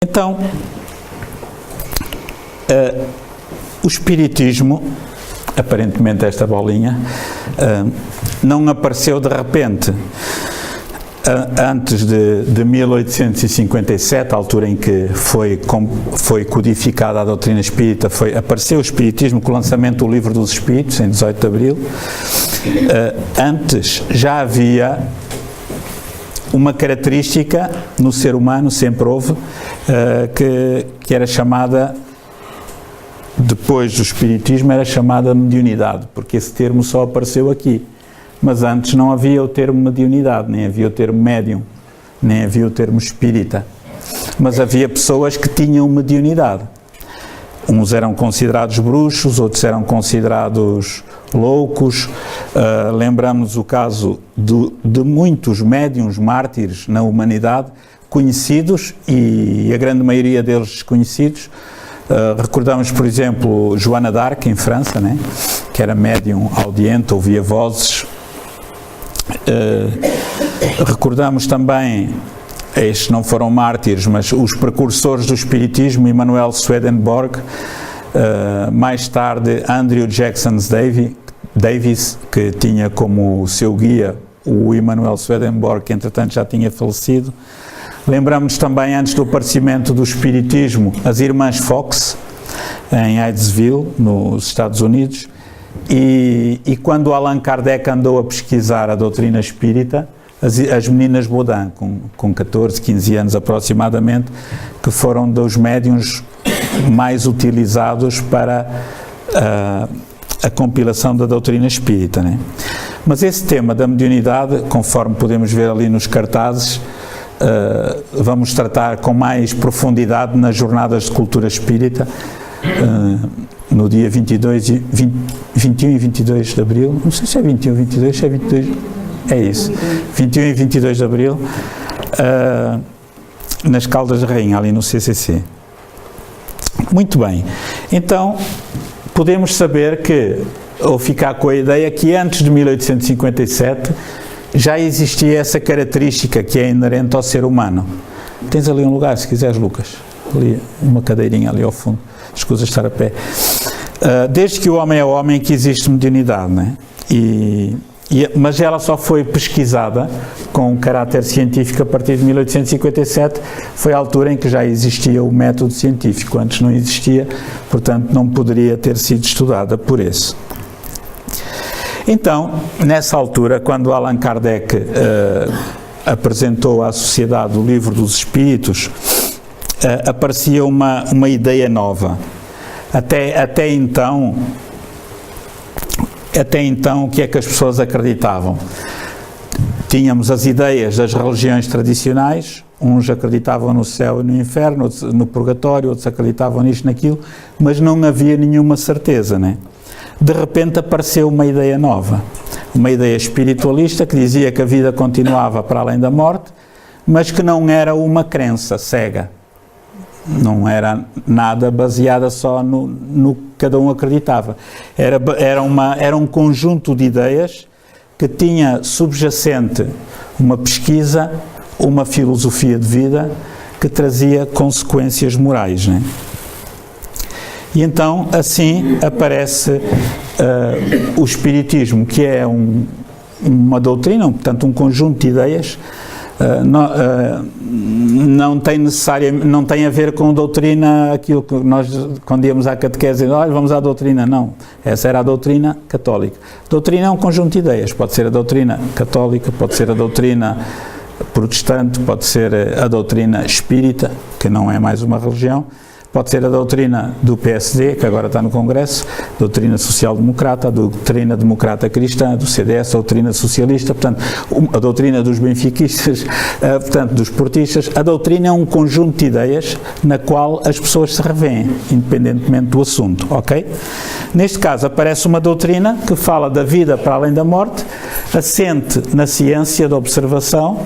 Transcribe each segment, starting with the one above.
Então, o espiritismo, aparentemente esta bolinha, não apareceu de repente. Antes de 1857, a altura em que foi codificada a doutrina espírita, apareceu o espiritismo com o lançamento do Livro dos Espíritos, em 18 de abril. Antes já havia uma característica no ser humano, sempre houve, que era chamada, depois do espiritismo, era chamada mediunidade, porque esse termo só apareceu aqui. Mas antes não havia o termo mediunidade, nem havia o termo médium, nem havia o termo espírita. Mas havia pessoas que tinham mediunidade. Uns eram considerados bruxos, outros eram considerados loucos. Lembramos o caso de muitos médiuns mártires na humanidade, conhecidos e a grande maioria deles desconhecidos. Recordamos, por exemplo, Joana d'Arc, em França, né? Que era médium audiente, ouvia vozes. Recordamos também, estes não foram mártires, mas os precursores do espiritismo, Emanuel Swedenborg, mais tarde Andrew Jackson Davis, que tinha como seu guia o Emanuel Swedenborg, que entretanto já tinha falecido. Lembramos também, antes do aparecimento do espiritismo, as irmãs Fox, em Hydesville, nos Estados Unidos. E quando Allan Kardec andou a pesquisar a doutrina espírita, as meninas Baudin, com 14, 15 anos aproximadamente, que foram dos médiuns mais utilizados para a compilação da doutrina espírita, né? Mas esse tema da mediunidade, conforme podemos ver ali nos cartazes, vamos tratar com mais profundidade nas jornadas de cultura espírita, no dia 21 e 22 de abril, não sei se é 21 e 22, se é 22, é isso, 21 e 22 de abril, nas Caldas da Rainha, ali no CCC. Muito bem, então podemos saber que, ou ficar com a ideia que antes de 1857 já existia essa característica que é inerente ao ser humano. Tens ali um lugar, se quiseres, Lucas, ali, uma cadeirinha ali ao fundo. Escusa estar a pé. Desde que o homem é homem que existe mediunidade, né? Mas ela só foi pesquisada com caráter científico a partir de 1857, foi a altura em que já existia o método científico, antes não existia, portanto não poderia ter sido estudada por esse. Então, nessa altura, quando Allan Kardec apresentou à sociedade o Livro dos Espíritos, aparecia uma ideia nova. Até então, o que é que as pessoas acreditavam? Tínhamos as ideias das religiões tradicionais, uns acreditavam no céu e no inferno, outros no purgatório, outros acreditavam nisto, naquilo, mas não havia nenhuma certeza, né? De repente apareceu uma ideia nova, uma ideia espiritualista que dizia que a vida continuava para além da morte, mas que não era uma crença cega. Não era nada baseada só no que cada um acreditava. Era um conjunto de ideias que tinha subjacente uma pesquisa, uma filosofia de vida que trazia consequências morais, né? E então, assim, aparece o Espiritismo, que é uma doutrina, portanto, um conjunto de ideias. Não tem a ver com doutrina, aquilo que nós, quando íamos à catequese, olha, vamos à doutrina, não. Essa era a doutrina católica. Doutrina é um conjunto de ideias, pode ser a doutrina católica, pode ser a doutrina protestante, pode ser a doutrina espírita, que não é mais uma religião, pode ser a doutrina do PSD, que agora está no Congresso, doutrina social-democrata, a doutrina democrata cristã, do CDS, a doutrina socialista, portanto, a doutrina dos benfiquistas, portanto, dos portistas. A doutrina é um conjunto de ideias na qual as pessoas se revêem, independentemente do assunto, ok? Neste caso, aparece uma doutrina que fala da vida para além da morte, assente na ciência da observação,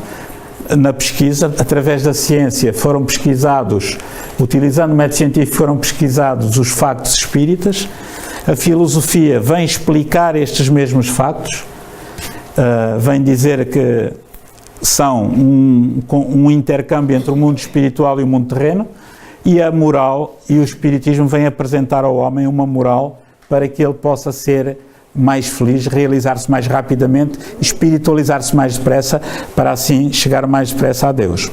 na pesquisa. Através da ciência foram pesquisados, utilizando o método científico, foram pesquisados os factos espíritas. A filosofia vem explicar estes mesmos factos, vem dizer que são um intercâmbio entre o mundo espiritual e o mundo terreno, e a moral, e o Espiritismo vem apresentar ao homem uma moral para que ele possa ser mais feliz, realizar-se mais rapidamente, espiritualizar-se mais depressa, para assim chegar mais depressa a Deus.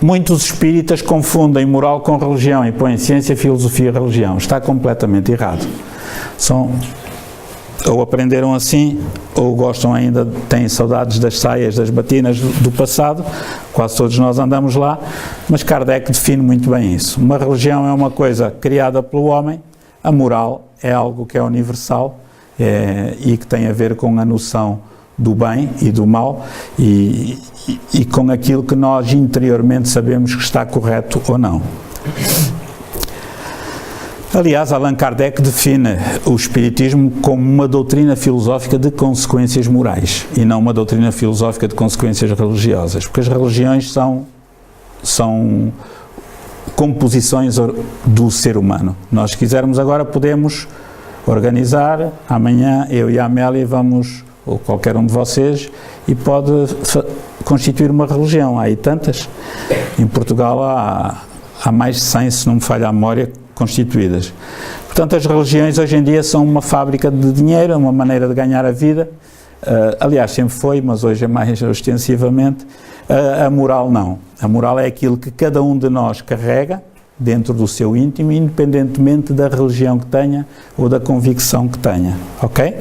Muitos espíritas confundem moral com religião e põem ciência, filosofia e religião. Está completamente errado. Ou aprenderam assim, ou gostam ainda, têm saudades das saias, das batinas do passado, quase todos nós andamos lá, mas Kardec define muito bem isso. Uma religião é uma coisa criada pelo homem, a moral é algo que é universal e que tem a ver com a noção do bem e do mal e com aquilo que nós interiormente sabemos que está correto ou não. Aliás, Allan Kardec define o Espiritismo como uma doutrina filosófica de consequências morais e não uma doutrina filosófica de consequências religiosas, porque as religiões são composições do ser humano. Nós, se quisermos agora, podemos organizar, amanhã eu e a Amélia vamos, ou qualquer um de vocês, e pode constituir uma religião. Há aí tantas. Em Portugal há mais de 100, se não me falha a memória, constituídas. Portanto, as religiões hoje em dia são uma fábrica de dinheiro, uma maneira de ganhar a vida. Aliás, sempre foi, mas hoje é mais ostensivamente. A moral não. A moral é aquilo que cada um de nós carrega dentro do seu íntimo, independentemente da religião que tenha ou da convicção que tenha. Ok?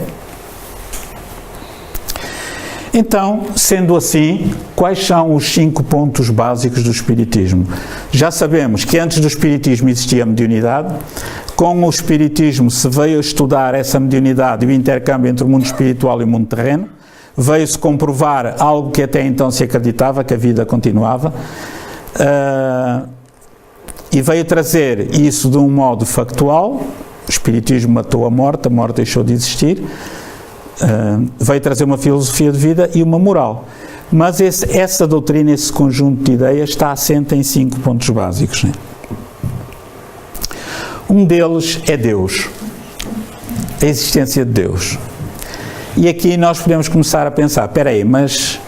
Então, sendo assim, quais são os 5 pontos básicos do Espiritismo? Já sabemos que antes do Espiritismo existia a mediunidade. Com o Espiritismo se veio a estudar essa mediunidade e o intercâmbio entre o mundo espiritual e o mundo terreno. Veio-se comprovar algo que até então se acreditava, que a vida continuava, e veio trazer isso de um modo factual. O Espiritismo matou a morte deixou de existir, veio trazer uma filosofia de vida e uma moral. Mas essa doutrina, esse conjunto de ideias está assente em 5 pontos básicos. Né? Um deles é Deus, a existência de Deus. E aqui nós podemos começar a pensar, espera aí, mas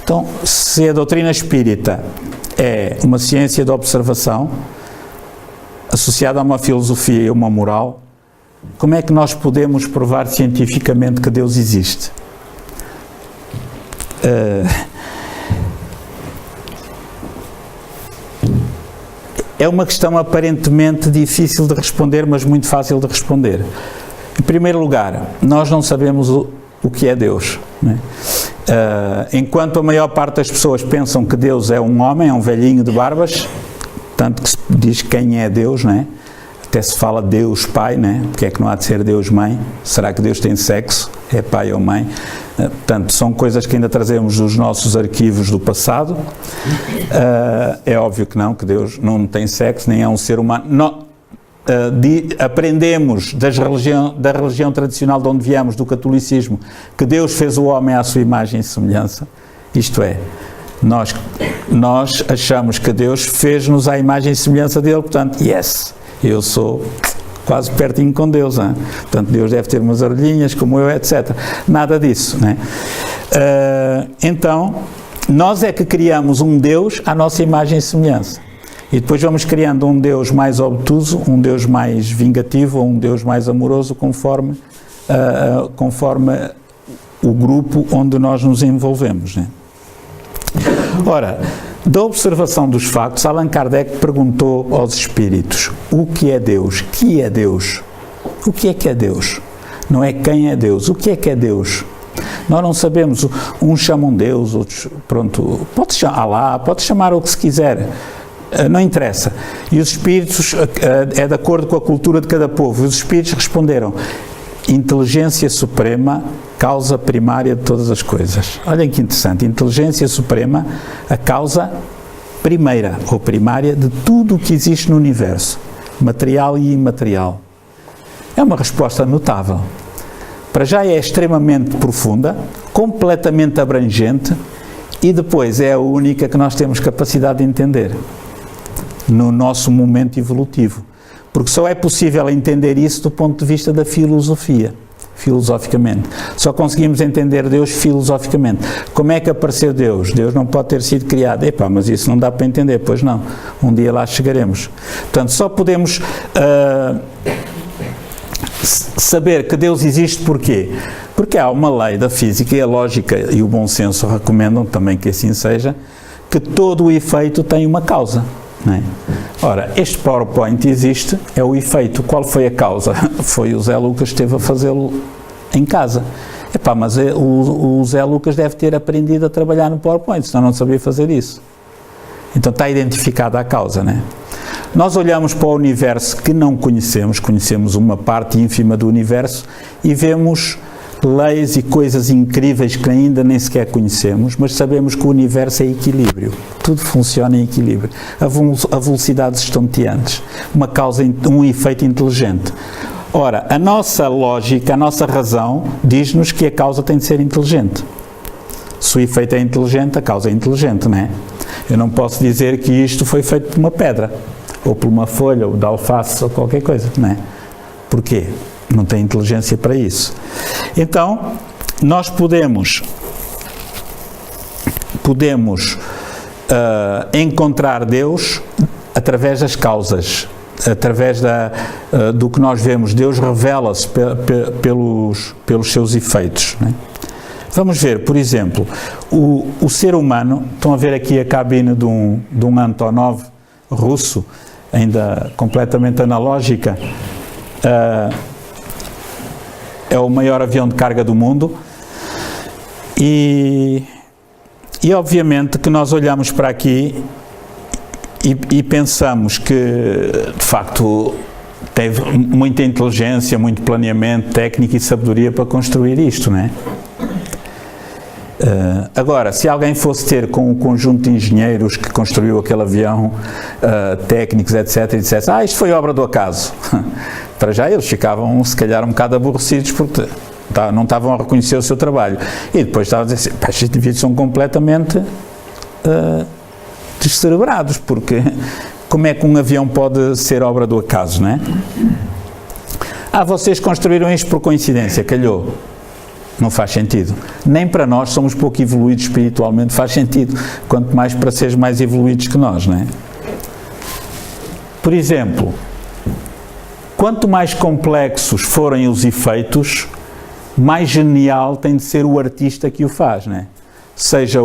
então, se a doutrina espírita é uma ciência de observação associada a uma filosofia e uma moral, como é que nós podemos provar cientificamente que Deus existe? É uma questão aparentemente difícil de responder, mas muito fácil de responder. Em primeiro lugar, nós não sabemos o que é Deus. Né? Enquanto a maior parte das pessoas pensam que Deus é um homem, é um velhinho de barbas, tanto que se diz quem é Deus, né? Até se fala Deus Pai, né? Porque é que não há de ser Deus Mãe? Será que Deus tem sexo? É pai ou mãe? Portanto, são coisas que ainda trazemos dos nossos arquivos do passado. É óbvio que Deus não tem sexo, nem é um ser humano. Aprendemos da religião tradicional de onde viemos, do catolicismo, que Deus fez o homem à sua imagem e semelhança. Isto é, nós achamos que Deus fez-nos à imagem e semelhança dele, portanto, eu sou quase pertinho com Deus, hein? Portanto, Deus deve ter umas orelhinhas como eu, etc. Nada disso, né? Então, nós é que criamos um Deus à nossa imagem e semelhança. E depois vamos criando um Deus mais obtuso, um Deus mais vingativo, ou um Deus mais amoroso, conforme o grupo onde nós nos envolvemos. Né? Ora, da observação dos factos, Allan Kardec perguntou aos espíritos: o que é Deus? Que é Deus? O que é Deus? Não é quem é Deus, o que é Deus? Nós não sabemos, uns chamam Deus, outros, pronto, pode chamar Allah, pode chamar o que se quiser. Não interessa. E os espíritos, é de acordo com a cultura de cada povo, os espíritos responderam: inteligência suprema, causa primária de todas as coisas. Olhem que interessante, inteligência suprema, a causa primeira ou primária de tudo o que existe no universo, material e imaterial. É uma resposta notável. Para já é extremamente profunda, completamente abrangente e depois é a única que nós temos capacidade de entender no nosso momento evolutivo, porque só é possível entender isso do ponto de vista da filosofia. filosoficamente. Só conseguimos entender Deus filosoficamente. Como é que apareceu Deus? Deus não pode ter sido criado. Epá, mas isso não dá para entender. Pois não. Um dia lá chegaremos. Portanto, só podemos saber que Deus existe porquê? Porque há uma lei da física e a lógica e o bom senso recomendam também que assim seja, que todo o efeito tem uma causa. Não é? Ora, este PowerPoint existe, é o efeito. Qual foi a causa? Foi o Zé Lucas que esteve a fazê-lo em casa. Epá, mas o Zé Lucas deve ter aprendido a trabalhar no PowerPoint, senão não sabia fazer isso. Então está identificada a causa, não é? Nós olhamos para o universo que não conhecemos, conhecemos uma parte ínfima do universo e vemos leis e coisas incríveis que ainda nem sequer conhecemos, mas sabemos que o universo é equilíbrio. Tudo funciona em equilíbrio. A velocidades estonteantes. Uma causa, um efeito inteligente. Ora, a nossa lógica, a nossa razão, diz-nos que a causa tem de ser inteligente. Se o efeito é inteligente, a causa é inteligente, não é? Eu não posso dizer que isto foi feito por uma pedra, ou por uma folha, ou de alface, ou qualquer coisa, não é? Porquê? Não tem inteligência para isso. Então, nós podemos encontrar Deus através das causas, através do que nós vemos. Deus revela-se pelos seus efeitos, não é? Vamos ver, por exemplo, o ser humano. Estão a ver aqui a cabine de um Antonov russo, ainda completamente analógica. É o maior avião de carga do mundo e obviamente que nós olhamos para aqui e pensamos que, de facto, teve muita inteligência, muito planeamento, técnica e sabedoria para construir isto, não é? Agora, se alguém fosse ter com um conjunto de engenheiros que construiu aquele avião, técnicos, etc., e dissesse, isto foi obra do acaso, para já eles ficavam, se calhar, um bocado aborrecidos porque não estavam a reconhecer o seu trabalho. E depois estavam a dizer assim, estes indivíduos são completamente descerebrados, porque como é que um avião pode ser obra do acaso, não é? Vocês construíram isto por coincidência, calhou. Não faz sentido. Nem para nós, somos pouco evoluídos espiritualmente, faz sentido. Quanto mais para seres mais evoluídos que nós, não é? Por exemplo, quanto mais complexos forem os efeitos, mais genial tem de ser o artista que o faz, não é? Seja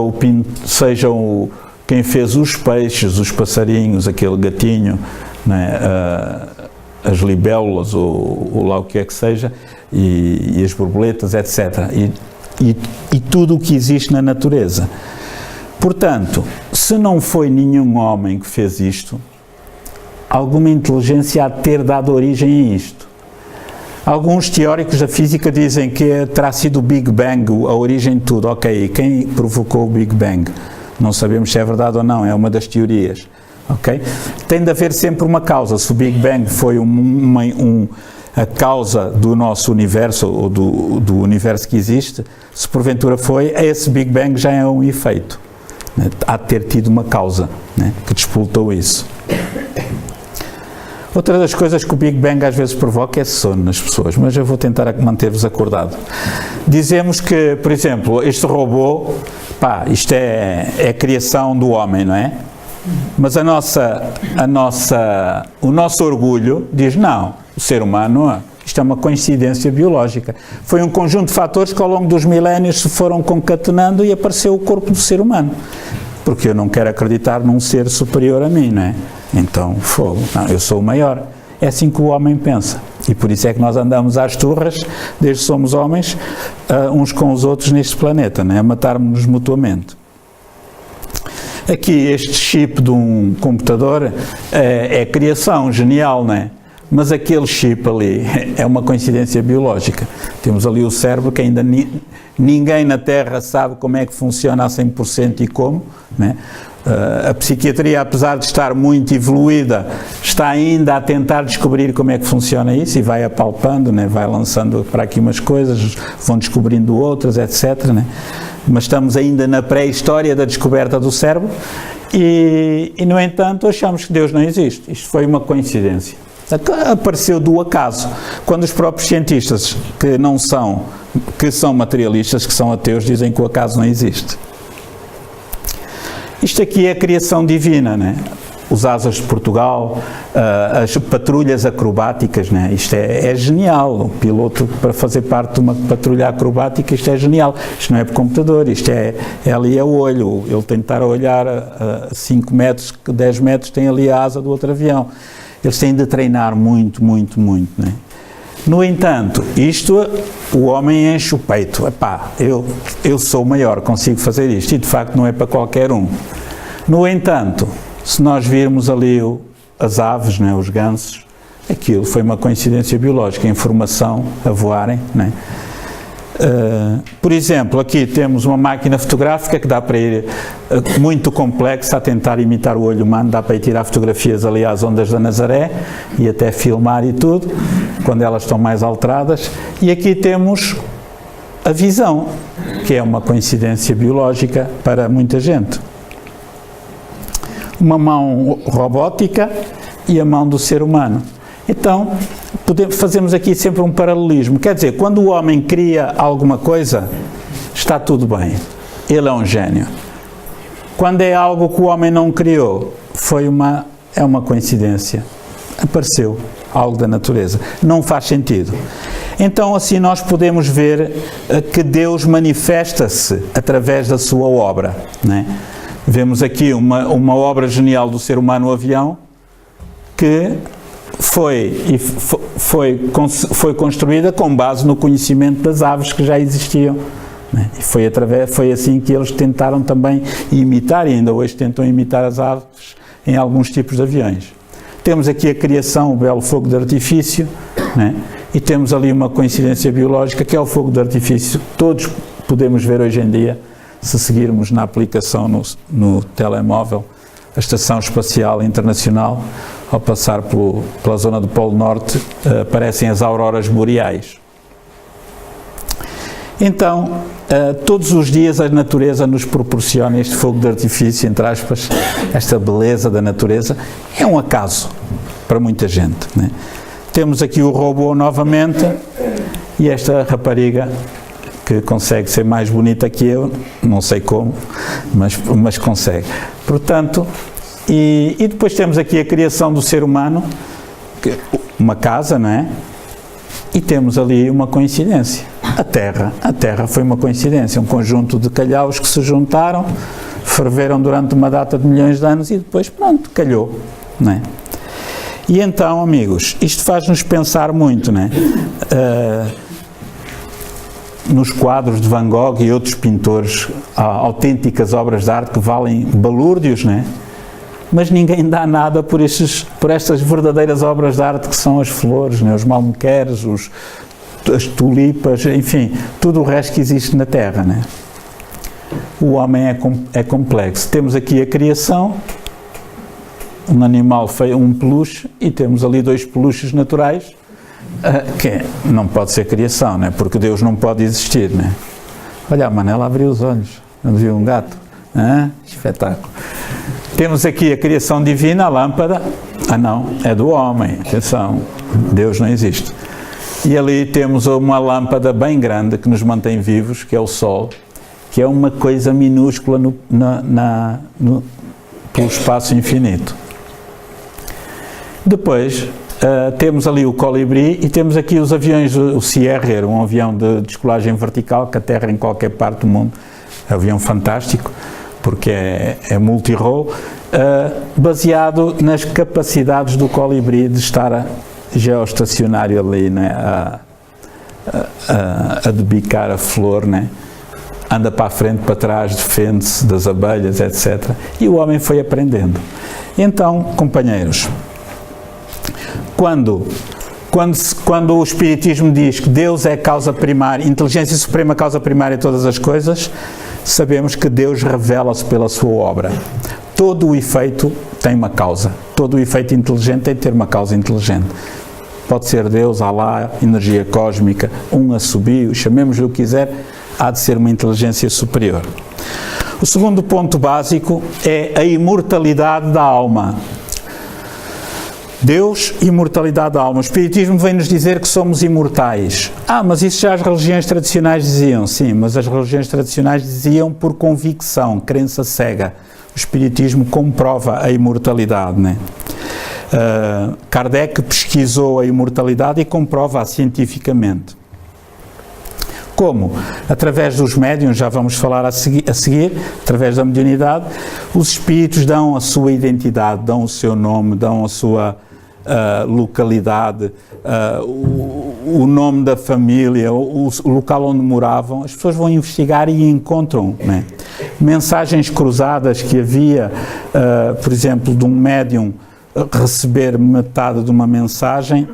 quem fez os peixes, os passarinhos, aquele gatinho, não é? As libélulas, ou lá o que é que seja, e as borboletas, etc. E tudo o que existe na natureza. Portanto, se não foi nenhum homem que fez isto, alguma inteligência há de ter dado origem a isto. Alguns teóricos da física dizem que terá sido o Big Bang a origem de tudo. Ok, quem provocou o Big Bang? Não sabemos se é verdade ou não, é uma das teorias. Okay? Tem de haver sempre uma causa. Se o Big Bang foi a causa do nosso universo, ou do universo que existe, se porventura foi, esse Big Bang já é um efeito. Né? Há de ter tido uma causa, né, que despoltou isso. Outra das coisas que o Big Bang às vezes provoca é sono nas pessoas, mas eu vou tentar manter-vos acordado. Dizemos que, por exemplo, este robô, isto é criação do homem, não é? Mas o nosso orgulho diz, não, o ser humano, isto é uma coincidência biológica. Foi um conjunto de fatores que ao longo dos milénios se foram concatenando e apareceu o corpo do ser humano. Porque eu não quero acreditar num ser superior a mim, não é? Então, não, eu sou o maior. É assim que o homem pensa. E por isso é que nós andamos às turras, desde que somos homens, uns com os outros neste planeta, não é? A matarmos-nos mutuamente. Aqui este chip de um computador é criação genial, não é? Mas aquele chip ali é uma coincidência biológica. Temos ali o cérebro que ainda ninguém na Terra sabe como é que funciona a 100% e como, não é? A psiquiatria, apesar de estar muito evoluída, está ainda a tentar descobrir como é que funciona isso e vai apalpando, né? Vai lançando para aqui umas coisas, vão descobrindo outras, etc. Né? Mas estamos ainda na pré-história da descoberta do cérebro e, no entanto, achamos que Deus não existe. Isto foi uma coincidência. Apareceu do acaso. Quando os próprios cientistas que são materialistas, que são ateus, dizem que o acaso não existe. Isto aqui é a criação divina, né? Os asas de Portugal, as patrulhas acrobáticas, né? Isto é genial. O piloto, para fazer parte de uma patrulha acrobática, isto é genial. Isto não é por computador, isto é ali o olho. Ele tem de estar a olhar a 5 metros, 10 metros, tem ali a asa do outro avião. Eles têm de treinar muito, muito, muito, né? No entanto, o homem enche o peito. Epá, eu sou o maior, consigo fazer isto. E de facto não é para qualquer um. No entanto, se nós virmos ali as aves, né, os gansos, aquilo foi uma coincidência biológica, a informação a voarem, né? Por exemplo, aqui temos uma máquina fotográfica que dá para ir muito complexa, a tentar imitar o olho humano, dá para ir tirar fotografias ali às ondas da Nazaré e até filmar e tudo, quando elas estão mais alteradas. E aqui temos a visão, que é uma coincidência biológica para muita gente. Uma mão robótica e a mão do ser humano. Então, fazemos aqui sempre um paralelismo. Quer dizer, quando o homem cria alguma coisa, está tudo bem. Ele é um gênio. Quando é algo que o homem não criou, é uma coincidência. Apareceu algo da natureza. Não faz sentido. Então, assim, nós podemos ver que Deus manifesta-se através da sua obra, né? Vemos aqui uma obra genial do ser humano, o avião, que foi construída com base no conhecimento das aves que já existiam, né? E foi assim que eles tentaram também imitar, e ainda hoje tentam imitar as aves em alguns tipos de aviões. Temos aqui a criação, o belo fogo de artifício, né? E temos ali uma coincidência biológica, que é o fogo de artifício. Todos podemos ver hoje em dia, se seguirmos na aplicação no telemóvel, a Estação Espacial Internacional, ao passar pela zona do Polo Norte, aparecem as auroras boreais. Então, todos os dias a natureza nos proporciona este fogo de artifício, entre aspas, esta beleza da natureza. É um acaso para muita gente, né? Temos aqui o robô novamente e esta rapariga que consegue ser mais bonita que eu, não sei como, mas consegue. Portanto, e depois temos aqui a criação do ser humano, uma casa, não é? E temos ali uma coincidência. A Terra foi uma coincidência, um conjunto de calhaus que se juntaram, ferveram durante uma data de milhões de anos e depois, pronto, calhou, não é? E então, amigos, isto faz-nos pensar muito, não é? Nos quadros de Van Gogh e outros pintores, autênticas obras de arte que valem balúrdios, né? Mas ninguém dá nada por estas verdadeiras obras de arte que são as flores, né? Os malmequeres, as tulipas, enfim, tudo o resto que existe na Terra, né? O homem é complexo. Temos aqui a criação, um animal feio, um peluche, e temos ali 2 peluches naturais, que não pode ser criação, né? Porque Deus não pode existir, né? Olha, a Manela abriu os olhos, não viu um gato? Espetáculo. Temos aqui a criação divina, a lâmpada. Não, é do homem, atenção, Deus não existe. E ali temos uma lâmpada bem grande que nos mantém vivos, que é o Sol, que é uma coisa minúscula pelo espaço infinito. Depois temos ali o colibri e temos aqui os aviões, o Sierra, um avião de descolagem vertical que aterra em qualquer parte do mundo. É um avião fantástico, porque é multi-role, baseado nas capacidades do colibri de estar geoestacionário ali, né, a debicar a flor, né? Anda para a frente, para trás, defende-se das abelhas, etc. E o homem foi aprendendo. Então, companheiros, quando o Espiritismo diz que Deus é a causa primária, inteligência suprema, causa primária de todas as coisas, sabemos que Deus revela-se pela sua obra. Todo o efeito tem uma causa. Todo o efeito inteligente tem de ter uma causa inteligente. Pode ser Deus, Alá, energia cósmica, um assobio, chamemos-lhe o que quiser, há de ser uma inteligência superior. O segundo ponto básico é a imortalidade da alma. Deus, imortalidade da alma. O Espiritismo vem-nos dizer que somos imortais. Mas isso já as religiões tradicionais diziam. Sim, mas as religiões tradicionais diziam por convicção, crença cega. O Espiritismo comprova a imortalidade, né? Kardec pesquisou a imortalidade e comprova-a cientificamente. Como? Através dos médiuns, já vamos falar a seguir, através da mediunidade, os espíritos dão a sua identidade, dão o seu nome, dão a sua localidade, o nome da família, o local onde moravam. As pessoas vão investigar e encontram, né? Mensagens cruzadas que havia, por exemplo, de um médium receber metade de uma mensagem,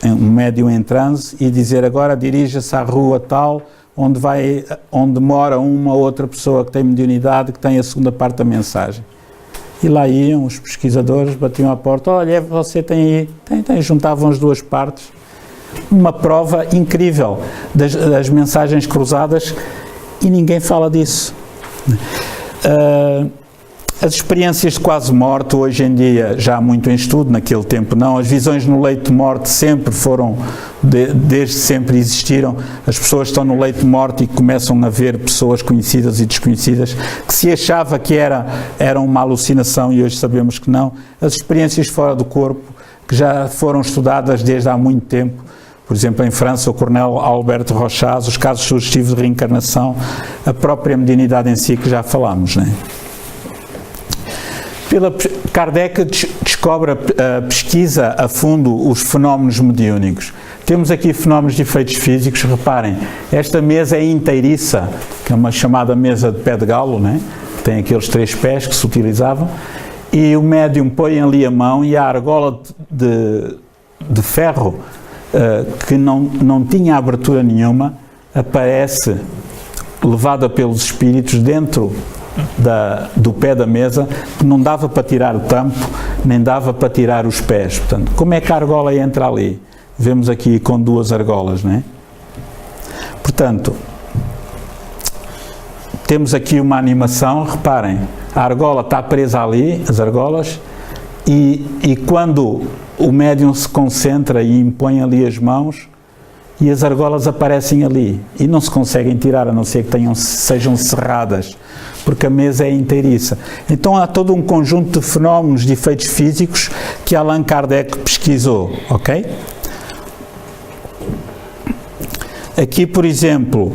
um médium em transe, e dizer agora dirija-se à rua tal, onde mora uma outra pessoa que tem mediunidade, que tem a segunda parte da mensagem. E lá iam os pesquisadores, batiam à porta, olha, você tem aí, tem, juntavam as duas partes. Uma prova incrível das mensagens cruzadas, e ninguém fala disso. As experiências de quase morte, hoje em dia, já há muito em estudo, naquele tempo não. As visões no leito de morte sempre foram, desde sempre existiram. As pessoas estão no leito de morte e começam a ver pessoas conhecidas e desconhecidas, que se achava que era uma alucinação, e hoje sabemos que não. As experiências fora do corpo, que já foram estudadas desde há muito tempo. Por exemplo, em França, o coronel Alberto Rochaz, os casos sugestivos de reencarnação, a própria mediunidade em si, que já falámos, não é? Kardec descobre, pesquisa a fundo os fenómenos mediúnicos. Temos aqui fenómenos de efeitos físicos. Reparem, esta mesa é inteiriça, que é uma chamada mesa de pé de galo, né? Tem aqueles 3 pés que se utilizavam, e o médium põe ali a mão e a argola de ferro, que não tinha abertura nenhuma, aparece, levada pelos espíritos, dentro do pé da mesa, que não dava para tirar o tampo, nem dava para tirar os pés. Portanto, como é que a argola entra ali? Vemos aqui com 2 argolas, não é? Portanto, temos aqui uma animação, reparem, a argola está presa ali, as argolas, e quando o médium se concentra e impõe ali as mãos, e as argolas aparecem ali, e não se conseguem tirar, a não ser que sejam cerradas, porque a mesa é inteiriça. Então há todo um conjunto de fenómenos, de efeitos físicos, que Allan Kardec pesquisou, ok? Aqui, por exemplo,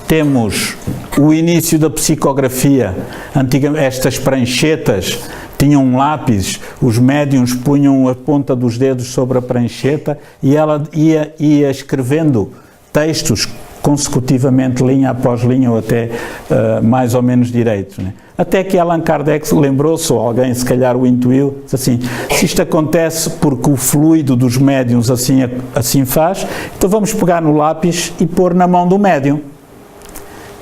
temos o início da psicografia. Antigamente, estas pranchetas tinham um lápis, os médiuns punham a ponta dos dedos sobre a prancheta e ela ia escrevendo textos consecutivamente, linha após linha, ou até mais ou menos direitos, né? Até que Allan Kardec lembrou-se, ou alguém se calhar o intuiu, disse assim, se isto acontece porque o fluido dos médiuns assim faz, então vamos pegar no lápis e pôr na mão do médium.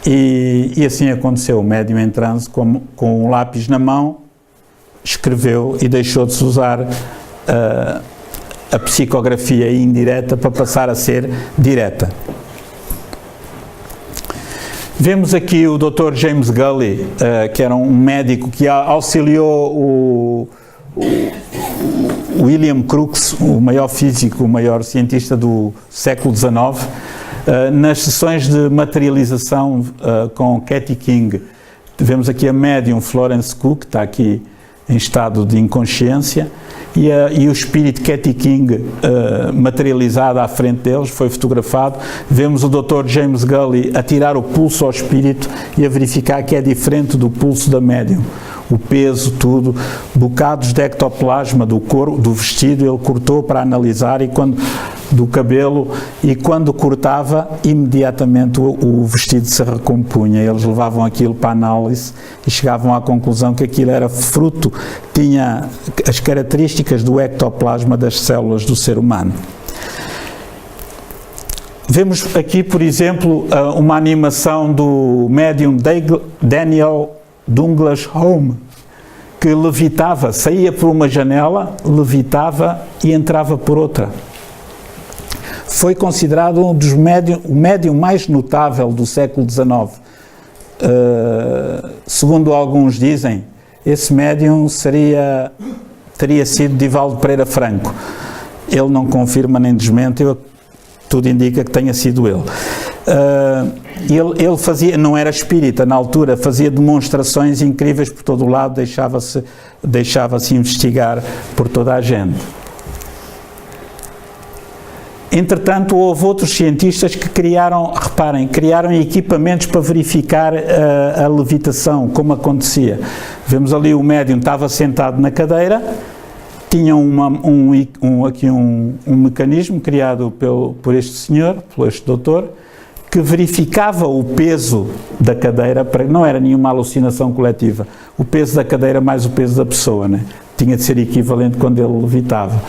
E assim aconteceu. O médium em transe, com o lápis na mão, escreveu e deixou de se usar a psicografia indireta para passar a ser direta. Vemos aqui o Dr. James Gully, que era um médico que auxiliou o William Crookes, o maior físico, o maior cientista do século XIX, nas sessões de materialização com Katie King. Vemos aqui a médium Florence Cook, que está aqui em estado de inconsciência, e o espírito Katie King materializado à frente deles, foi fotografado. Vemos o Dr. James Gully a tirar o pulso ao espírito e a verificar que é diferente do pulso da médium. O peso, tudo, bocados de ectoplasma do corpo, do vestido, ele cortou para analisar, do cabelo, e quando cortava, imediatamente o vestido se recompunha. Eles levavam aquilo para análise e chegavam à conclusão que aquilo era fruto, tinha as características do ectoplasma das células do ser humano. Vemos aqui, por exemplo, uma animação do médium Daniel Douglas Home, que levitava, saía por uma janela, levitava e entrava por outra. Foi considerado o médium mais notável do século XIX. Segundo alguns dizem, esse médium teria sido Divaldo Pereira Franco. Ele não confirma nem desmente, tudo indica que tenha sido ele. Ele fazia, não era espírita na altura, fazia demonstrações incríveis por todo o lado, deixava-se investigar por toda a gente. Entretanto, houve outros cientistas que criaram equipamentos para verificar a levitação, como acontecia. Vemos ali o médium estava sentado na cadeira, tinha um mecanismo criado por este senhor, por este doutor, que verificava o peso da cadeira, não era nenhuma alucinação coletiva, o peso da cadeira mais o peso da pessoa, né? Tinha de ser equivalente quando ele levitava.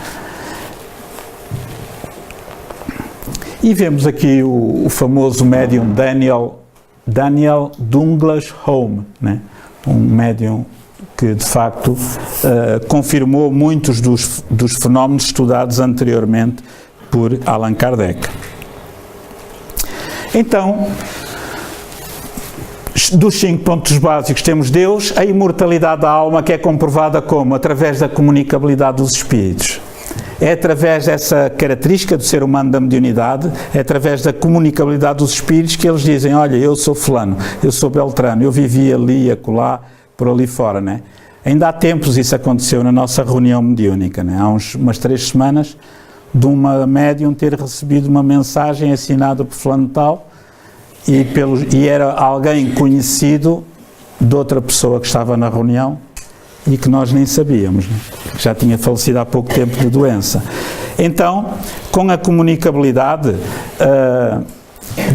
E vemos aqui o famoso médium Daniel Douglas Home, né? Um médium que de facto confirmou muitos dos fenómenos estudados anteriormente por Allan Kardec. Então, dos 5 pontos básicos temos Deus, a imortalidade da alma, que é comprovada como? Através da comunicabilidade dos espíritos. É através dessa característica do ser humano da mediunidade, é através da comunicabilidade dos espíritos que eles dizem, olha, eu sou fulano, eu sou beltrano, eu vivi ali, acolá, por ali fora, né? Ainda há tempos isso aconteceu na nossa reunião mediúnica, né? Há umas 3 semanas, de uma médium ter recebido uma mensagem assinada por fulano tal, e era alguém conhecido de outra pessoa que estava na reunião, e que nós nem sabíamos, né? Já tinha falecido há pouco tempo de doença. Então, com a comunicabilidade,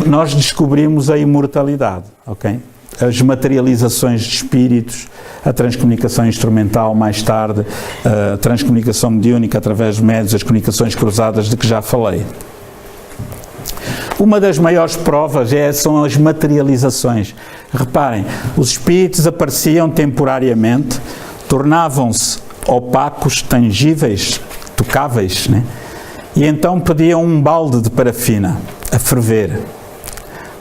nós descobrimos a imortalidade, ok? As materializações de espíritos, a transcomunicação instrumental mais tarde, a transcomunicação mediúnica através de médios, as comunicações cruzadas de que já falei. Uma das maiores provas são as materializações. Reparem, os espíritos apareciam temporariamente, tornavam-se opacos, tangíveis, tocáveis, né? E então pediam um balde de parafina a ferver.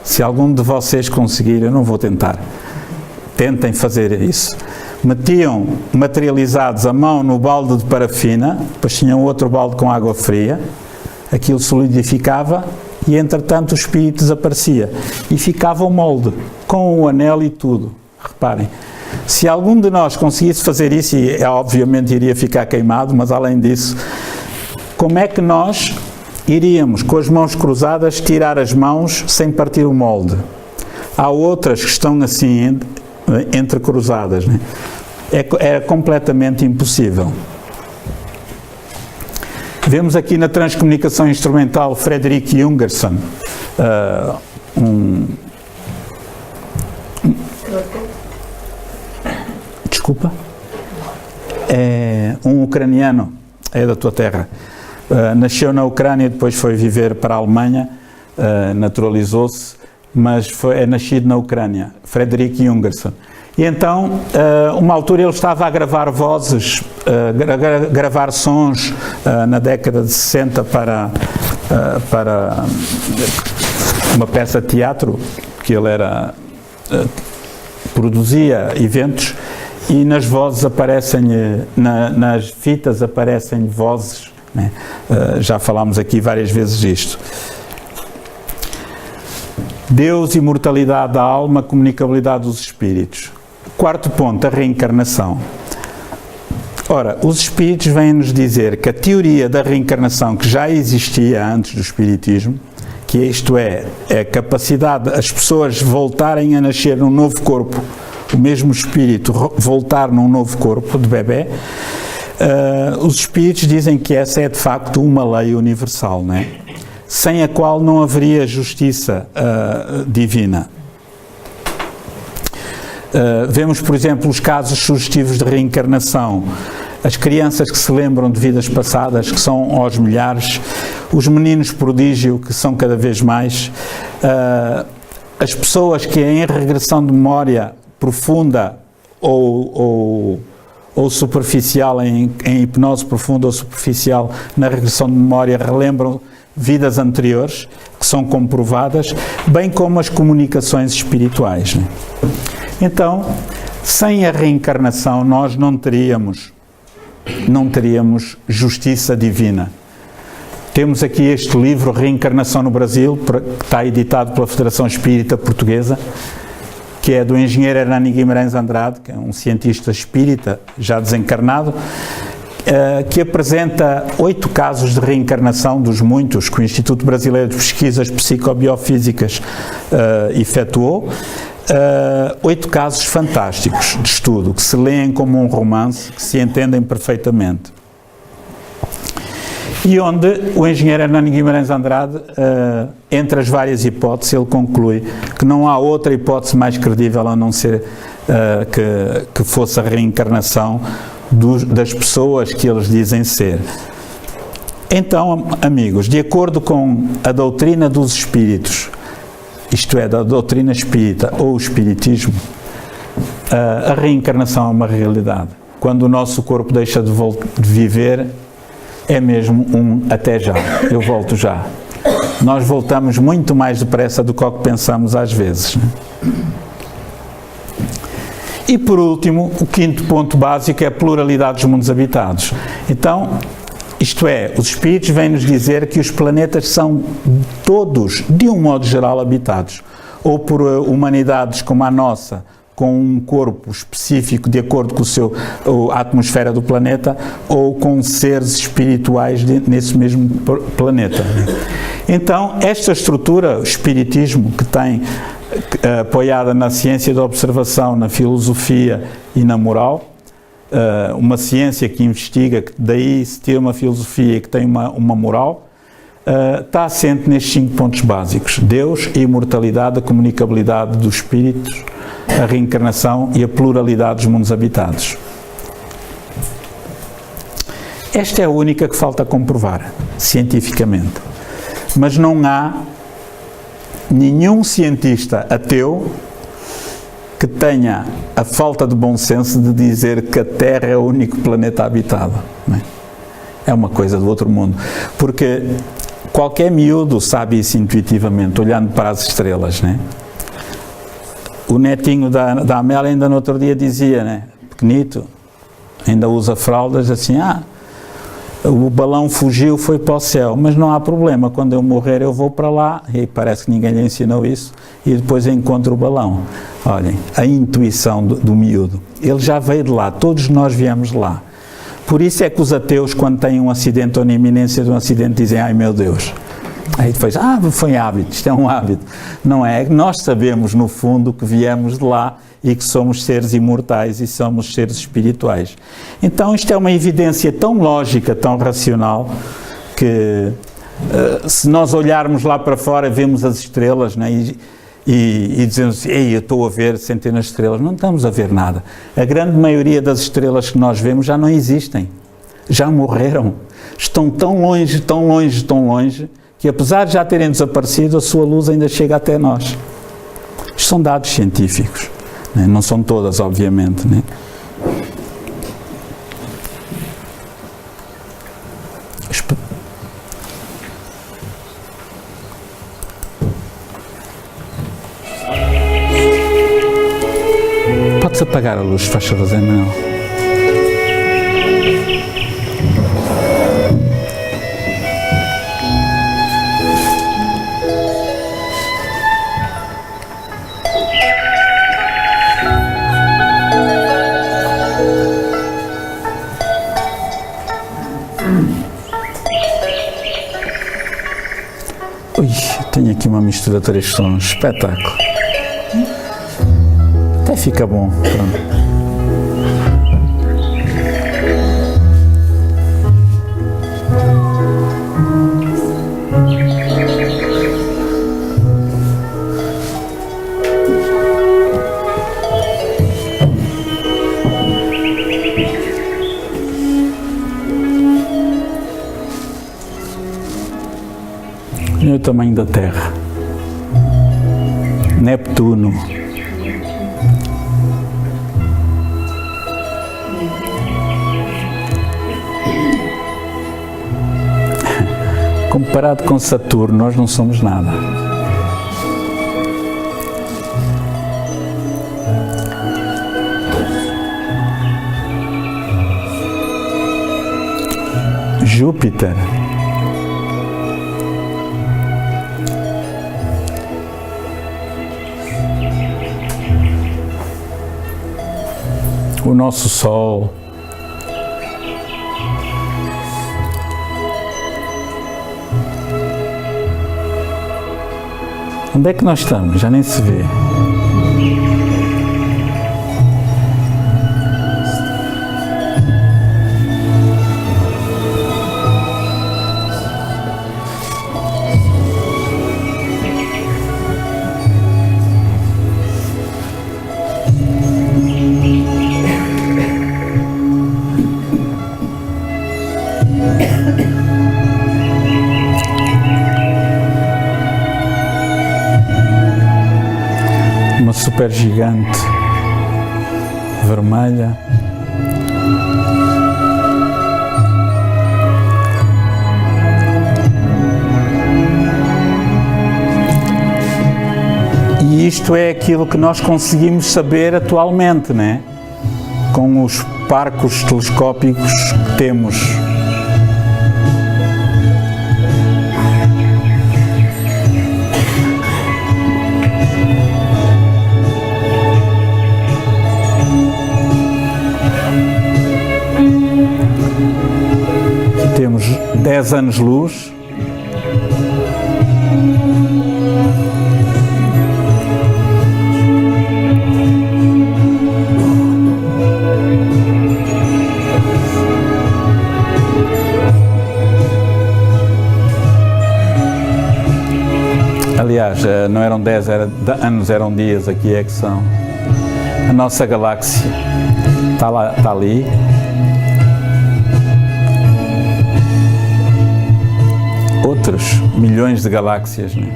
Se algum de vocês conseguir, eu não vou tentar, tentem fazer isso. Metiam materializados a mão no balde de parafina, depois tinham outro balde com água fria, aquilo solidificava e entretanto o espírito desaparecia e ficava o molde, com o anel e tudo. Reparem. Se algum de nós conseguisse fazer isso, e obviamente iria ficar queimado, mas além disso, como é que nós iríamos, com as mãos cruzadas, tirar as mãos sem partir o molde? Há outras que estão assim, entrecruzadas, né? É completamente impossível. Vemos aqui na transcomunicação instrumental Frederick Jungerson, desculpa, é um ucraniano, é da tua terra, nasceu na Ucrânia, depois foi viver para a Alemanha, naturalizou-se, mas é nascido na Ucrânia, Frederick Jungerson. E então, uma altura ele estava a gravar vozes, gravar sons na década de 60 para uma peça de teatro, que ele produzia eventos, e nas vozes nas fitas aparecem vozes, né? Já falámos aqui várias vezes disto. Deus, imortalidade da alma, comunicabilidade dos espíritos. Quarto ponto, a reencarnação. Ora, os espíritos vêm-nos dizer que a teoria da reencarnação que já existia antes do espiritismo, que isto é a capacidade das pessoas voltarem a nascer num novo corpo, o mesmo espírito voltar num novo corpo de bebê, os espíritos dizem que essa é de facto uma lei universal, não é? Sem a qual não haveria justiça divina. Vemos, por exemplo, os casos sugestivos de reencarnação, as crianças que se lembram de vidas passadas, que são aos milhares, os meninos prodígio, que são cada vez mais, as pessoas que em regressão de memória profunda ou superficial, em hipnose profunda ou superficial, na regressão de memória, relembram vidas anteriores, que são comprovadas, bem como as comunicações espirituais, né? Então, sem a reencarnação, nós não teríamos não teríamos justiça divina. Temos aqui este livro, Reencarnação no Brasil, que está editado pela Federação Espírita Portuguesa, que é do engenheiro Hernani Guimarães Andrade, que é um cientista espírita já desencarnado, que apresenta 8 casos de reencarnação dos muitos que o Instituto Brasileiro de Pesquisas Psicobiofísicas efetuou. 8 casos fantásticos de estudo, que se leem como um romance, que se entendem perfeitamente. E onde o engenheiro Hernani Guimarães Andrade, entre as várias hipóteses, ele conclui que não há outra hipótese mais credível a não ser que fosse a reencarnação das pessoas que eles dizem ser. Então, amigos, de acordo com a doutrina dos espíritos, isto é, da doutrina espírita ou o espiritismo, a reencarnação é uma realidade. Quando o nosso corpo deixa de viver, é mesmo um até já, eu volto já. Nós voltamos muito mais depressa do que o que pensamos às vezes, né? E por último, o 5º ponto básico é a pluralidade dos mundos habitados. Então, isto é, os espíritos vêm nos dizer que os planetas são todos, de um modo geral, habitados. Ou por humanidades como a nossa, com um corpo específico de acordo com a atmosfera do planeta, ou com seres espirituais nesse mesmo planeta. Então, esta estrutura, o espiritismo, que tem apoiada na ciência da observação, na filosofia e na moral, uma ciência que investiga, que daí se tira uma filosofia que tem uma moral, está assente nestes 5 pontos básicos: Deus, a imortalidade, a comunicabilidade dos espíritos, a reencarnação e a pluralidade dos mundos habitados. Esta é a única que falta comprovar, cientificamente. Mas não há nenhum cientista ateu que tenha a falta de bom senso de dizer que a Terra é o único planeta habitado. Não é? É uma coisa do outro mundo. Porque qualquer miúdo sabe isso intuitivamente, olhando para as estrelas, não é? O netinho da Amélia ainda no outro dia dizia, né, pequenito, ainda usa fraldas, assim, o balão fugiu, foi para o céu, mas não há problema, quando eu morrer eu vou para lá, e parece que ninguém lhe ensinou isso, e depois encontro o balão. Olhem, a intuição do miúdo, ele já veio de lá, todos nós viemos de lá. Por isso é que os ateus, quando têm um acidente ou na iminência de um acidente, dizem, ai meu Deus. Aí depois, foi hábito, isto é um hábito. Não é? Nós sabemos, no fundo, que viemos de lá e que somos seres imortais e somos seres espirituais. Então, isto é uma evidência tão lógica, tão racional, que se nós olharmos lá para fora, vemos as estrelas, né, e dizemos, ei, eu estou a ver centenas de estrelas. Não estamos a ver nada. A grande maioria das estrelas que nós vemos já não existem. Já morreram. Estão tão longe, tão longe, tão longe, que apesar de já terem desaparecido, a sua luz ainda chega até nós. Isto são dados científicos, né? Não são todas, obviamente, né? Pode-se apagar a luz, faz favor, não. Ui, tenho aqui uma mistura de 3 sons, espetáculo. Até fica bom. Pronto. Olha o tamanho da Terra. Neptuno. Comparado com Saturno, nós não somos nada. Júpiter. O nosso Sol. Onde é que nós estamos? Já nem se vê. Uma supergigante vermelha. E isto é aquilo que nós conseguimos saber atualmente, né? Com os parcos telescópicos que temos. Temos 10 anos-luz. Aliás, não eram 10 anos, eram dias, aqui é que são. A nossa galáxia está ali. Outros milhões de galáxias, né?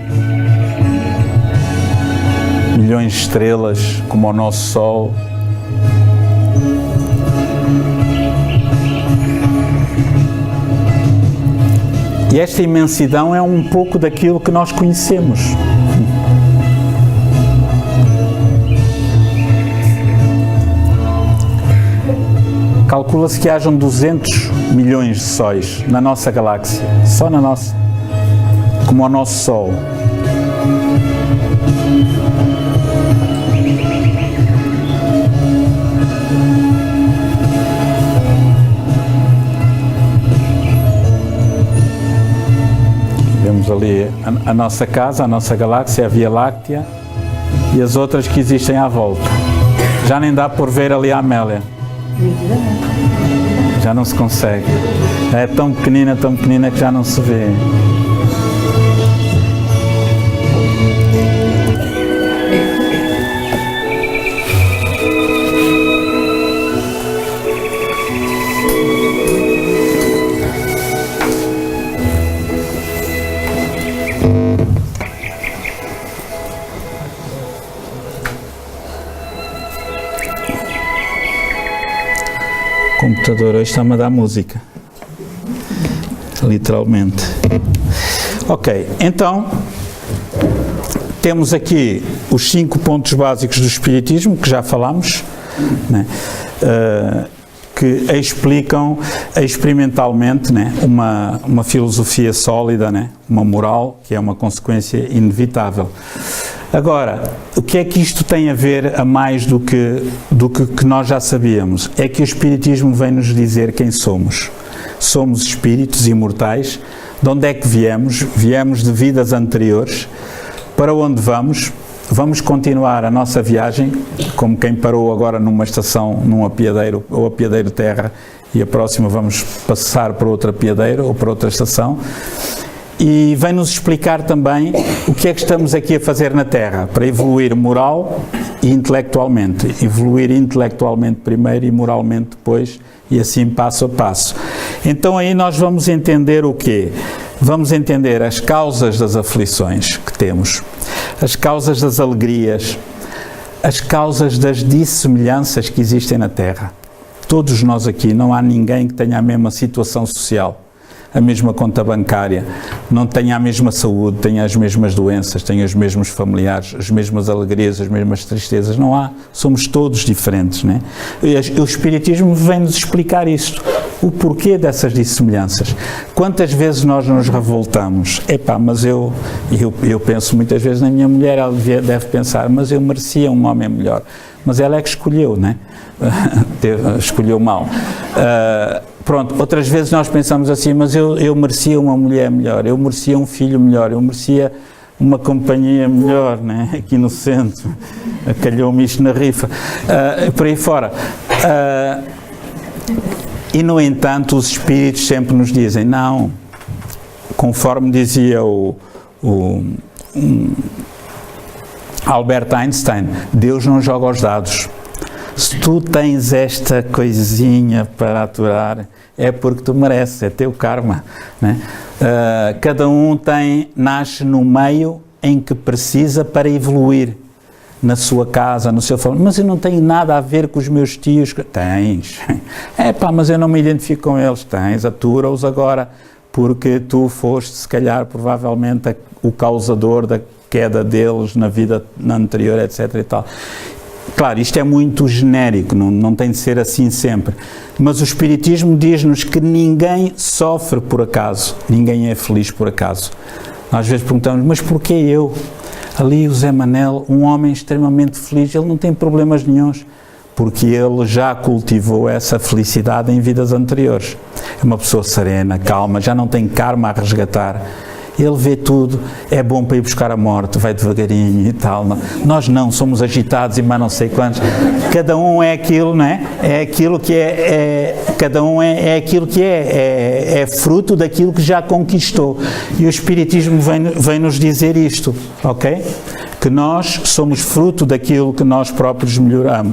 Milhões de estrelas, como o nosso Sol. E esta imensidão é um pouco daquilo que nós conhecemos. Calcula-se que hajam 200 milhões de sóis na nossa galáxia, só na nossa, como o nosso Sol. Vemos ali a nossa casa, a nossa galáxia, a Via Láctea e as outras que existem à volta. Já nem dá por ver ali a Amélia. Já não se consegue. É tão pequenina que já não se vê. O computador hoje está-me a dar música, literalmente. Ok, então temos aqui os 5 pontos básicos do Espiritismo, que já falámos, né? Que explicam experimentalmente, né? uma filosofia sólida, né? Uma moral, que é uma consequência inevitável. Agora, o que é que isto tem a ver a mais do que nós já sabíamos? É que o Espiritismo vem nos dizer quem somos. Somos espíritos imortais. De onde é que viemos? Viemos de vidas anteriores. Para onde vamos? Vamos continuar a nossa viagem, como quem parou agora numa estação, num apiadeiro, ou apiadeiro terra, e a próxima vamos passar para outra apiadeiro ou para outra estação. E vem-nos explicar também o que é que estamos aqui a fazer na Terra, para evoluir moral e intelectualmente. Evoluir intelectualmente primeiro e moralmente depois, e assim passo a passo. Então aí nós vamos entender o quê? Vamos entender as causas das aflições que temos, as causas das alegrias, as causas das dissemelhanças que existem na Terra. Todos nós aqui, não há ninguém que tenha a mesma situação social. a mesma conta bancária, não tenha a mesma saúde, tenha as mesmas doenças, tenha os mesmos familiares, as mesmas alegrias, as mesmas tristezas. Não há. Somos todos diferentes, né? O Espiritismo vem-nos explicar isto, o porquê dessas dissemelhanças. Quantas vezes nós nos revoltamos? Epá, mas eu penso muitas vezes na minha mulher, ela deve pensar, mas eu merecia um homem melhor. Mas ela é que escolheu, né? Escolheu mal. Pronto, outras vezes nós pensamos assim, mas eu merecia uma mulher melhor, eu merecia um filho melhor, eu merecia uma companhia melhor, né? Aqui no centro, calhou-me isto na rifa, por aí fora. E, no entanto, os espíritos sempre nos dizem, não, conforme dizia Albert Einstein, Deus não joga aos dados. Se tu tens esta coisinha para aturar, é porque tu mereces, é teu karma, né? Cada um nasce no meio em que precisa para evoluir, na sua casa, no seu família. Mas eu não tenho nada a ver com os meus tios. Tens. Mas eu não me identifico com eles. Tens, atura-os agora, porque tu foste, se calhar, provavelmente, o causador da queda deles na vida anterior, etc. e tal. Claro, isto é muito genérico, não tem de ser assim sempre. Mas o Espiritismo diz-nos que ninguém sofre por acaso, ninguém é feliz por acaso. Nós às vezes perguntamos, mas porquê eu? Ali o Zé Manel, um homem extremamente feliz, ele não tem problemas nenhuns, porque ele já cultivou essa felicidade em vidas anteriores. É uma pessoa serena, calma, já não tem karma a resgatar. Ele vê tudo, é bom para ir buscar a morte, vai devagarinho e tal. Nós não, somos agitados e mais não sei quantos. Cada um é aquilo, não é? É aquilo que cada um é aquilo que é fruto daquilo que já conquistou. E o Espiritismo vem nos dizer isto, ok? Que nós somos fruto daquilo que nós próprios melhoramos,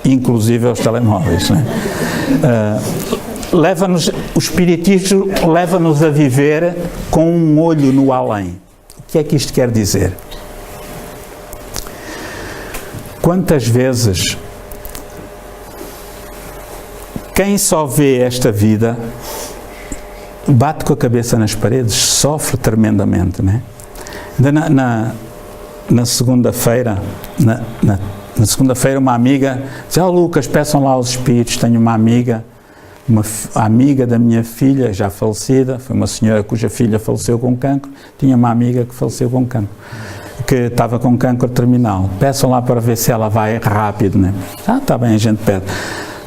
inclusive aos telemóveis, não é? O Espiritismo leva-nos a viver com um olho no além. O que é que isto quer dizer? Quantas vezes quem só vê esta vida bate com a cabeça nas paredes, sofre tremendamente, não é? Na segunda-feira, na segunda-feira uma amiga disse, Lucas, peçam lá aos espíritos, tenho uma amiga da minha filha, já falecida, foi uma senhora cuja filha faleceu com cancro, tinha uma amiga que faleceu com cancro, que estava com cancro terminal. Peçam lá para ver se ela vai rápido, né? Está bem, a gente pede.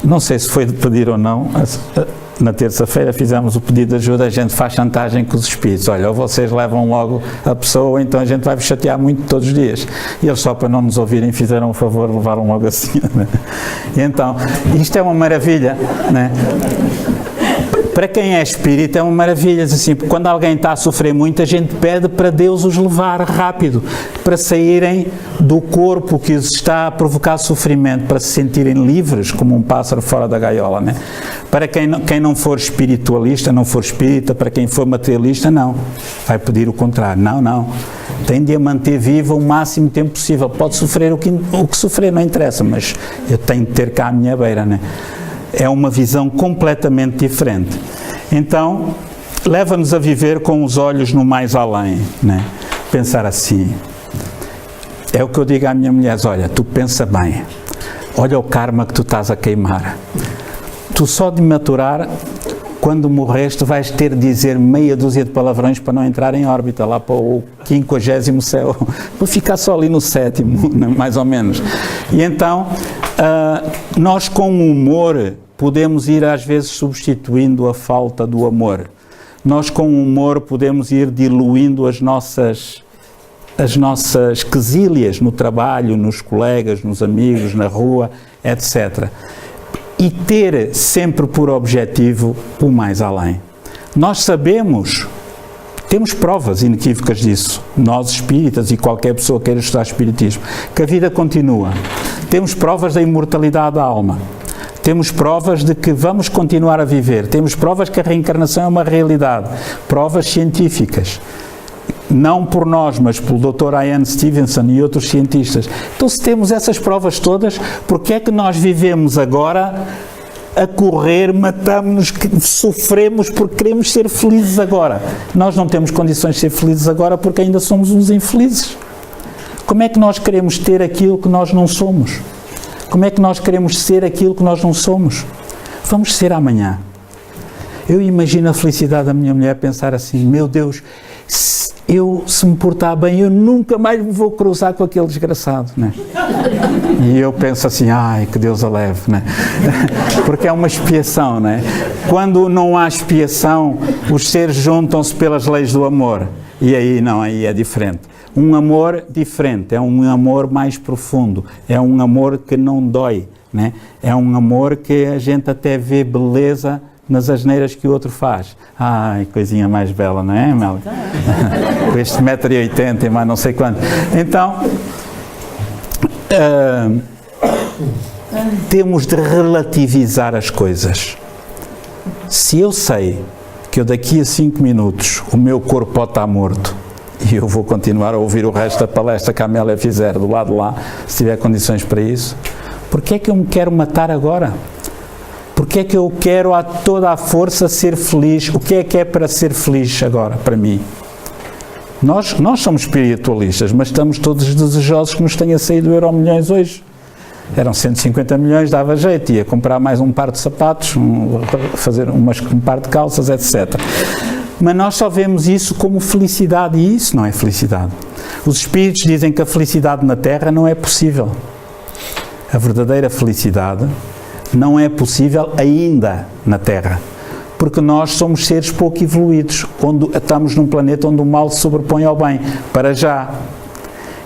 Não sei se foi de pedir ou não. Na terça-feira fizemos o pedido de ajuda, a gente faz chantagem com os espíritos. Olha, ou vocês levam logo a pessoa, ou então a gente vai chatear muito todos os dias. E eles, só para não nos ouvirem, fizeram o favor, levaram logo assim, né? E então, isto é uma maravilha, né? Para quem é espírita é uma maravilha, assim, quando alguém está a sofrer muito, a gente pede para Deus os levar rápido, para saírem do corpo que os está a provocar sofrimento, para se sentirem livres como um pássaro fora da gaiola, né? Para quem não for espiritualista, não for espírita, para quem for materialista, não. Vai pedir o contrário. Não. Tem de a manter viva o máximo tempo possível. Pode sofrer o que sofrer, não interessa, mas eu tenho de ter cá à minha beira, né? É uma visão completamente diferente. Então, leva-nos a viver com os olhos no mais além, né? Pensar assim. É o que eu digo à minha mulher, olha, tu pensa bem, olha o karma que tu estás a queimar. Tu só de maturar, quando morreste, vais ter de dizer meia dúzia de palavrões para não entrar em órbita, lá para o 50º céu, para ficar só ali no 7º, mais ou menos. E então, nós com o humor podemos ir às vezes substituindo a falta do amor. Nós com o humor podemos ir diluindo as nossas quesílias no trabalho, nos colegas, nos amigos, na rua, etc. E ter sempre por objetivo o mais além. Nós sabemos, temos provas inequívocas disso, nós espíritas e qualquer pessoa que queira estudar espiritismo, que a vida continua. Temos provas da imortalidade da alma. Temos provas de que vamos continuar a viver. Temos provas que a reencarnação é uma realidade. Provas científicas. Não por nós, mas pelo Dr. Ian Stevenson e outros cientistas. Então, se temos essas provas todas, por que é que nós vivemos agora a correr, matamos-nos, sofremos porque queremos ser felizes agora. Nós não temos condições de ser felizes agora porque ainda somos uns infelizes. Como é que nós queremos ter aquilo que nós não somos? Como é que nós queremos ser aquilo que nós não somos? Vamos ser amanhã. Eu imagino a felicidade da minha mulher pensar assim, meu Deus, se me portar bem, eu nunca mais me vou cruzar com aquele desgraçado, né? E eu penso assim, ai, que Deus a leve, né? Porque é uma expiação, né? Quando não há expiação, os seres juntam-se pelas leis do amor. E aí não, aí é diferente. Um amor diferente, é um amor mais profundo, é um amor que não dói, né? É um amor que a gente até vê beleza nas asneiras que o outro faz. Ai, coisinha mais bela, não é, Mel? Com este 1,80 m e mais não sei quanto. Então, temos de relativizar as coisas. Se eu sei que eu daqui a 5 minutos o meu corpo pode estar morto e eu vou continuar a ouvir o resto da palestra que a Amélia fizer do lado de lá, se tiver condições para isso, porque é que eu me quero matar agora? Porque é que eu quero a toda a força ser feliz? O que é para ser feliz agora, para mim? Nós somos espiritualistas, mas estamos todos desejosos que nos tenha saído o Euromilhões hoje. Eram 150 milhões, dava jeito, ia comprar mais um par de sapatos, fazer um par de calças, etc. Mas nós só vemos isso como felicidade, e isso não é felicidade. Os espíritos dizem que a felicidade na Terra não é possível. A verdadeira felicidade não é possível ainda na Terra, porque nós somos seres pouco evoluídos, onde estamos num planeta onde o mal se sobrepõe ao bem, para já.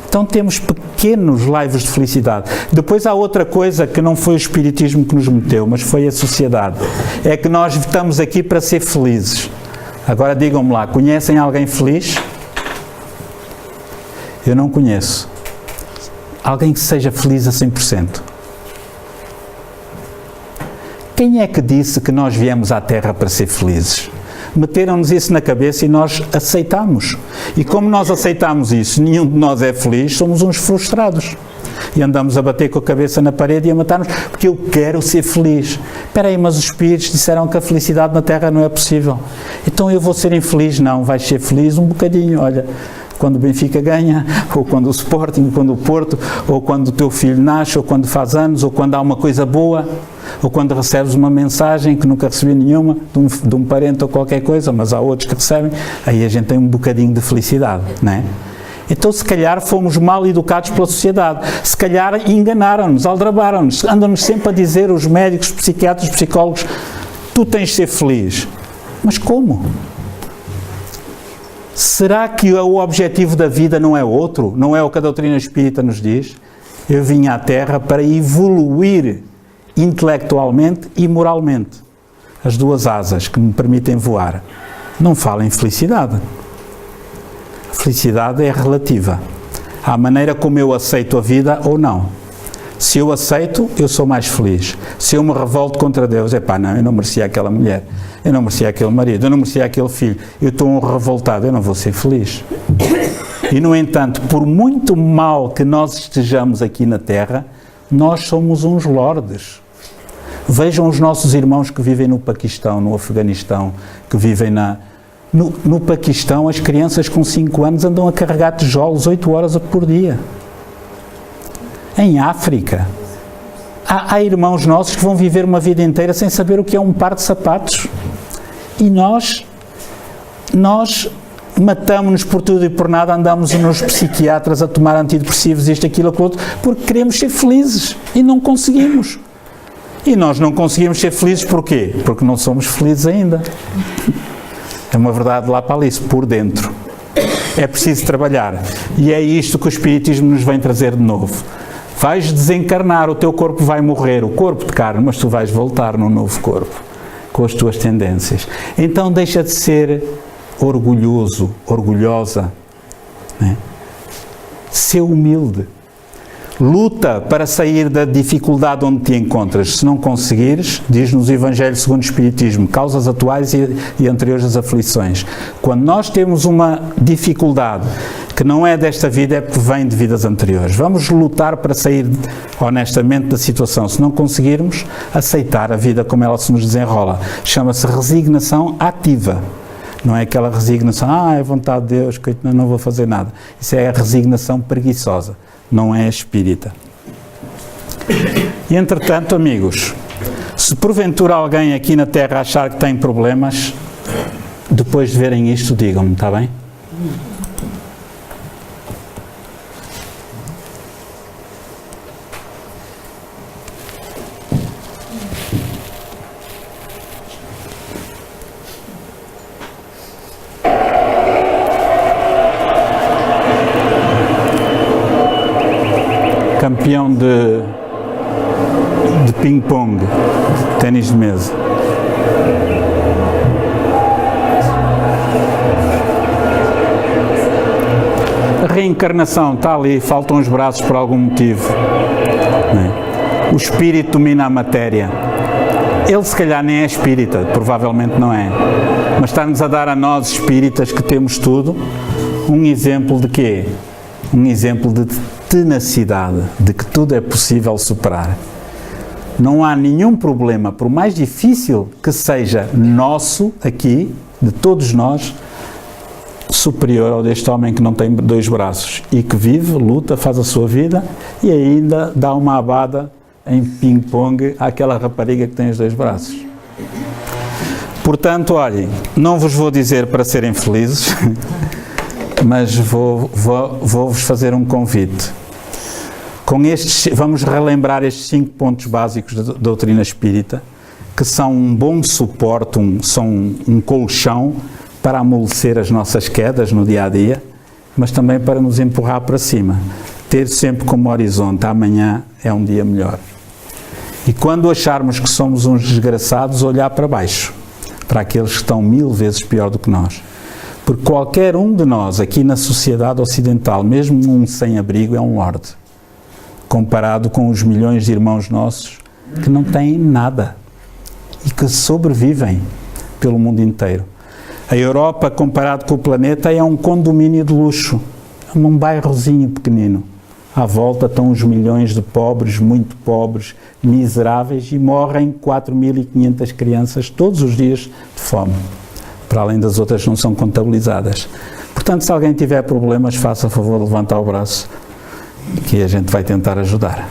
Então temos pequenos laivos de felicidade. Depois há outra coisa que não foi o espiritismo que nos meteu, mas foi a sociedade. É que nós estamos aqui para ser felizes. Agora digam-me lá, conhecem alguém feliz? Eu não conheço. Alguém que seja feliz a 100%. Quem é que disse que nós viemos à Terra para ser felizes? Meteram-nos isso na cabeça e nós aceitamos. E como nós aceitamos isso, nenhum de nós é feliz, somos uns frustrados. E andamos a bater com a cabeça na parede e a matar-nos, porque eu quero ser feliz. Espera aí, mas os espíritos disseram que a felicidade na Terra não é possível. Então eu vou ser infeliz? Não, vais ser feliz um bocadinho, olha. Quando o Benfica ganha, ou quando o Sporting, ou quando o Porto, ou quando o teu filho nasce, ou quando faz anos, ou quando há uma coisa boa, ou quando recebes uma mensagem que nunca recebi nenhuma, de um parente ou qualquer coisa, mas há outros que recebem, aí a gente tem um bocadinho de felicidade, não é? Então se calhar fomos mal educados pela sociedade, se calhar enganaram-nos, aldrabaram-nos, andam-nos sempre a dizer os médicos, psiquiatras, psicólogos, tu tens de ser feliz. Mas como? Será que o objetivo da vida não é outro? Não é o que a doutrina espírita nos diz? Eu vim à Terra para evoluir intelectualmente e moralmente. As duas asas que me permitem voar. Não falo em felicidade. A felicidade é relativa. À maneira como eu aceito a vida ou não. Se eu aceito, eu sou mais feliz. Se eu me revolto contra Deus, não, eu não merecia aquela mulher. Eu não merecia aquele marido, eu não merecia aquele filho, eu estou revoltado, eu não vou ser feliz. E, no entanto, por muito mal que nós estejamos aqui na Terra, nós somos uns lordes. Vejam os nossos irmãos que vivem no Paquistão, no Afeganistão, que vivem no Paquistão, as crianças com 5 anos andam a carregar tijolos 8 horas por dia. Em África, há irmãos nossos que vão viver uma vida inteira sem saber o que é um par de sapatos. E nós matamos-nos por tudo e por nada, andamos nos psiquiatras a tomar antidepressivos, isto, aquilo, aquilo outro, porque queremos ser felizes e não conseguimos. E nós não conseguimos ser felizes porquê? Porque não somos felizes ainda. É uma verdade lá para ali, por dentro. É preciso trabalhar. E é isto que o Espiritismo nos vem trazer de novo. Vais desencarnar, o teu corpo vai morrer, o corpo de carne, mas tu vais voltar num novo corpo, com as tuas tendências. Então deixa de ser orgulhoso, orgulhosa, né? Ser humilde. Luta para sair da dificuldade onde te encontras. Se não conseguires, diz-nos o Evangelho segundo o Espiritismo, causas atuais e anteriores às aflições. Quando nós temos uma dificuldade que não é desta vida é porque vem de vidas anteriores. Vamos lutar para sair honestamente da situação. Se não conseguirmos, aceitar a vida como ela se nos desenrola. Chama-se resignação ativa. Não é aquela resignação, é vontade de Deus, que não vou fazer nada. Isso é a resignação preguiçosa, não é espírita. E entretanto, amigos, se porventura alguém aqui na Terra achar que tem problemas, depois de verem isto, digam-me, está bem? Campeão de ping-pong, ténis de mesa. A reencarnação está ali, faltam os braços por algum motivo. O espírito domina a matéria. Ele se calhar nem é espírita, provavelmente não é. Mas está-nos a dar a nós espíritas que temos tudo, um exemplo de quê? Um exemplo de tenacidade, de que tudo é possível superar. Não há nenhum problema, por mais difícil que seja nosso aqui, de todos nós, superior ao deste homem que não tem 2 braços e que vive, luta, faz a sua vida e ainda dá uma abada em ping-pong àquela rapariga que tem os 2 braços. Portanto, olhem, não vos vou dizer para serem felizes, mas vou-vos fazer um convite. Com estes, vamos relembrar estes 5 pontos básicos da doutrina espírita, que são um bom suporte, são um colchão para amolecer as nossas quedas no dia-a-dia, mas também para nos empurrar para cima. Ter sempre como horizonte, amanhã é um dia melhor. E quando acharmos que somos uns desgraçados, olhar para baixo, para aqueles que estão 1000 vezes pior do que nós. Porque qualquer um de nós, aqui na sociedade ocidental, mesmo um sem-abrigo, é um lorde, comparado com os milhões de irmãos nossos que não têm nada e que sobrevivem pelo mundo inteiro. A Europa, comparado com o planeta, é um condomínio de luxo, é um bairrozinho pequenino. À volta estão os milhões de pobres, muito pobres, miseráveis, e morrem 4.500 crianças todos os dias de fome, para além das outras que não são contabilizadas. Portanto, se alguém tiver problemas, faça a favor de levantar o braço, que a gente vai tentar ajudar.